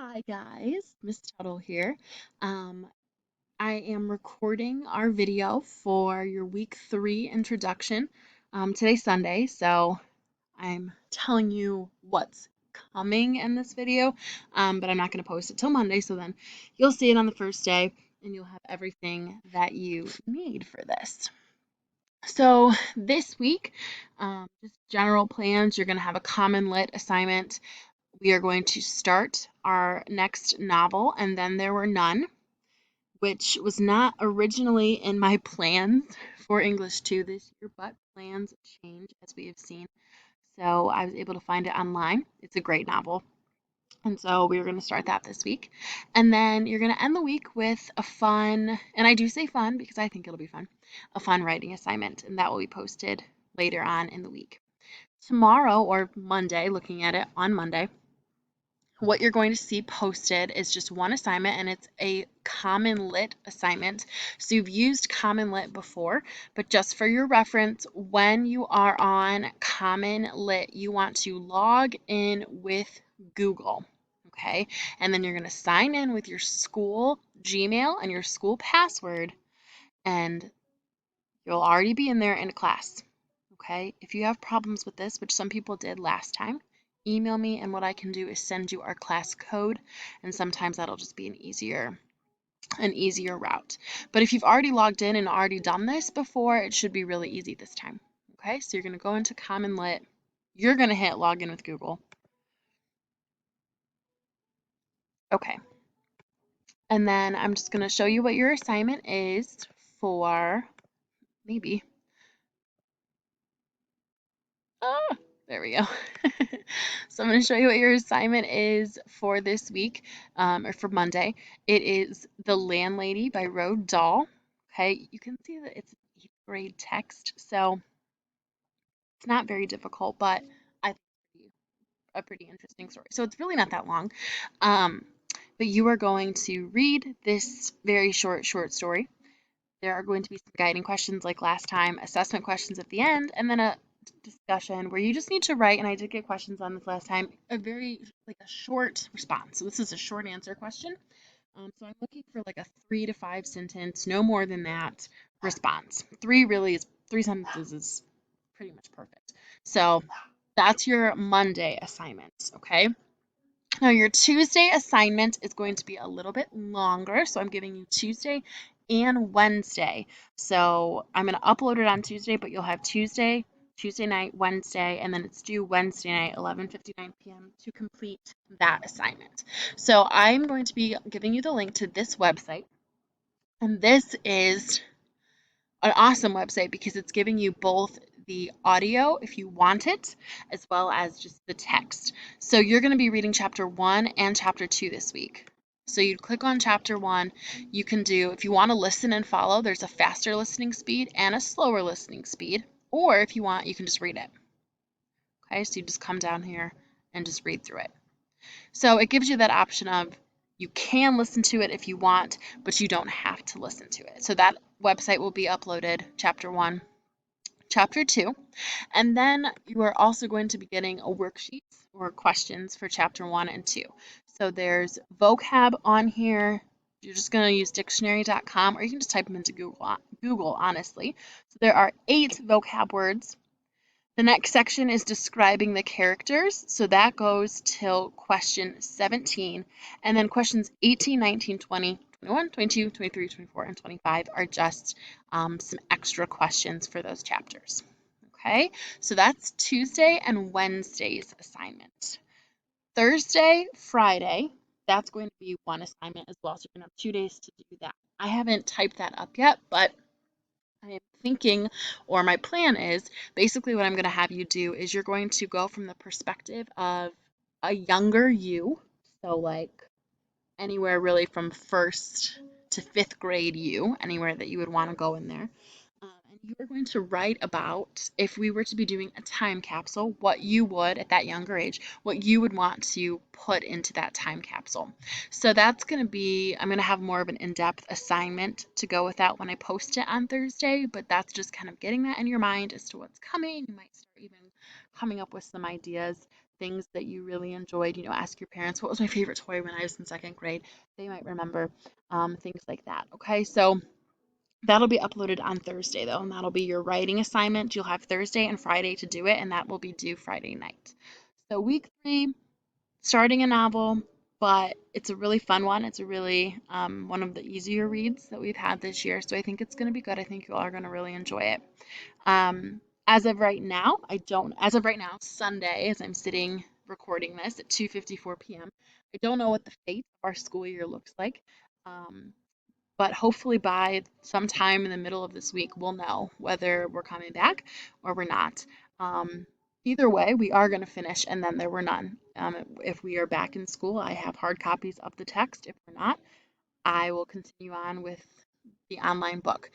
Hi guys, Miss Tuttle here. Um, I am recording our video for your week 3 introduction. Today's Sunday, so I'm telling you what's coming in this video, but I'm not going to post it till Monday, so then you'll see it on the first day and you'll have everything that you need for this. So this week, just general plans, you're going to have a common lit assignment. We are going to start our next novel, And Then There Were None, which was not originally in my plans for English 2 this year, but plans change as we have seen. So I was able to find it online. It's a great novel. And so we are going to start that this week. And then you're going to end the week with a fun, and I do say fun because I think it'll be fun, a fun writing assignment. And that will be posted later on in the week. Tomorrow or Monday, looking at it on Monday, what you're going to see posted is just one assignment, and it's a Common Lit assignment. So you've used Common Lit before, but just for your reference, when you are on Common Lit, you want to log in with Google, okay? And then you're going to sign in with your school Gmail and your school password, and you'll already be in there in a class, okay? If you have problems with this, which some people did last time, email me, and what I can do is send you our class code, and sometimes that'll just be an easier route. But if you've already logged in and already done this before, it should be really easy this time. Okay, so you're going to go into Common Lit. You're going to hit login with Google. Okay, and then I'm just going to show you what your assignment is for maybe. Oh, there we go. So I'm going to show you what your assignment is for this week, or for Monday. It is The Landlady by Roald Dahl. Okay, you can see that it's 8th grade text, so it's not very difficult, but I think it's a pretty interesting story. So it's really not that long. Um, but you are going to read this very short story. There are going to be some guiding questions like last time, assessment questions at the end, and then a discussion where you just need to write, and I did get questions on this last time, a short response. So this is a short answer question. So I'm looking for like a 3 to 5 sentence, no more than that, response. 3 sentences is pretty much perfect. So that's your Monday assignment, okay? Now, your Tuesday assignment is going to be a little bit longer, so I'm giving you Tuesday and Wednesday. So I'm going to upload it on Tuesday, but you'll have Tuesday night, Wednesday, and then it's due Wednesday night, 11:59 p.m. to complete that assignment. So I'm going to be giving you the link to this website, and this is an awesome website because it's giving you both the audio if you want it, as well as just the text. So you're going to be reading chapter 1 and chapter 2 this week. So you click on chapter 1, you can do, if you want to listen and follow, there's a faster listening speed and a slower listening speed. Or if you want, you can just read it. Okay, so you just come down here and just read through it. So it gives you that option of you can listen to it if you want, but you don't have to listen to it. So that website will be uploaded, chapter 1, chapter 2, and then you are also going to be getting a worksheet or questions for chapter 1 and 2. So there's vocab on here. You're just going to use dictionary.com, or you can just type them into Google, honestly. So there are 8 vocab words. The next section is describing the characters, so that goes till question 17, and then questions 18, 19, 20, 21, 22, 23, 24, and 25 are just some extra questions for those chapters. Okay, so that's Tuesday and Wednesday's assignment. Thursday, Friday, that's going to be one assignment as well, so you're going to have 2 days to do that. I haven't typed that up yet, but I am thinking, or my plan is, basically what I'm going to have you do is you're going to go from the perspective of a younger you, so like anywhere really from 1st to 5th grade you, anywhere that you would want to go in there. And you are going to write about, if we were to be doing a time capsule, what you would, at that younger age, what you would want to put into that time capsule. So that's going to be, I'm going to have more of an in-depth assignment to go with that when I post it on Thursday, but that's just kind of getting that in your mind as to what's coming. You might start even coming up with some ideas things that you really enjoyed. Ask your parents, what was my favorite toy when I was in second grade? They might remember things like that. Okay, so that'll be uploaded on Thursday though, and that'll be your writing assignment. You'll have Thursday and Friday to do it, and that will be due Friday night. So week 3, starting a novel, but it's a really fun one. It's a really one of the easier reads that we've had this year, so I think it's going to be good. I think you all are going to really enjoy it. As of right now, Sunday, as I'm sitting recording this at 2:54 p.m., I don't know what the fate of our school year looks like. Um, but hopefully by sometime in the middle of this week, we'll know whether we're coming back or we're not. Um, Either way, we are going to finish, and then there were none. If we are back in school, I have hard copies of the text. If we're not, I will continue on with the online book.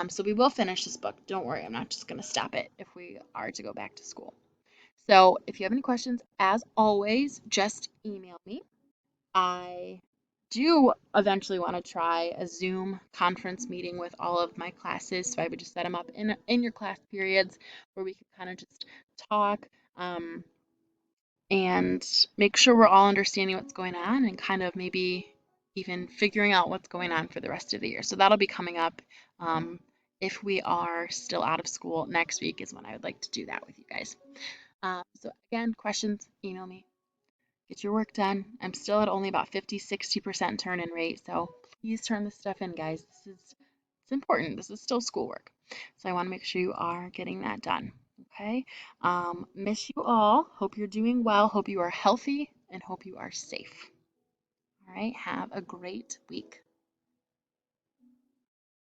So we will finish this book. Don't worry, I'm not just going to stop it if we are to go back to school. So if you have any questions, as always, just email me. I do eventually want to try a Zoom conference meeting with all of my classes. So I would just set them up in your class periods where we can kind of just talk and make sure we're all understanding what's going on and kind of maybe even figuring out what's going on for the rest of the year. So that'll be coming up. If we are still out of school next week is when I would like to do that with you guys. So again, questions, email me. Get your work done. I'm still at only about 50-60% turn-in rate, so please turn this stuff in, guys. It's important. This is still schoolwork. So I want to make sure you are getting that done. Okay? Miss you all. Hope you're doing well. Hope you are healthy and hope you are safe. All right? Have a great week.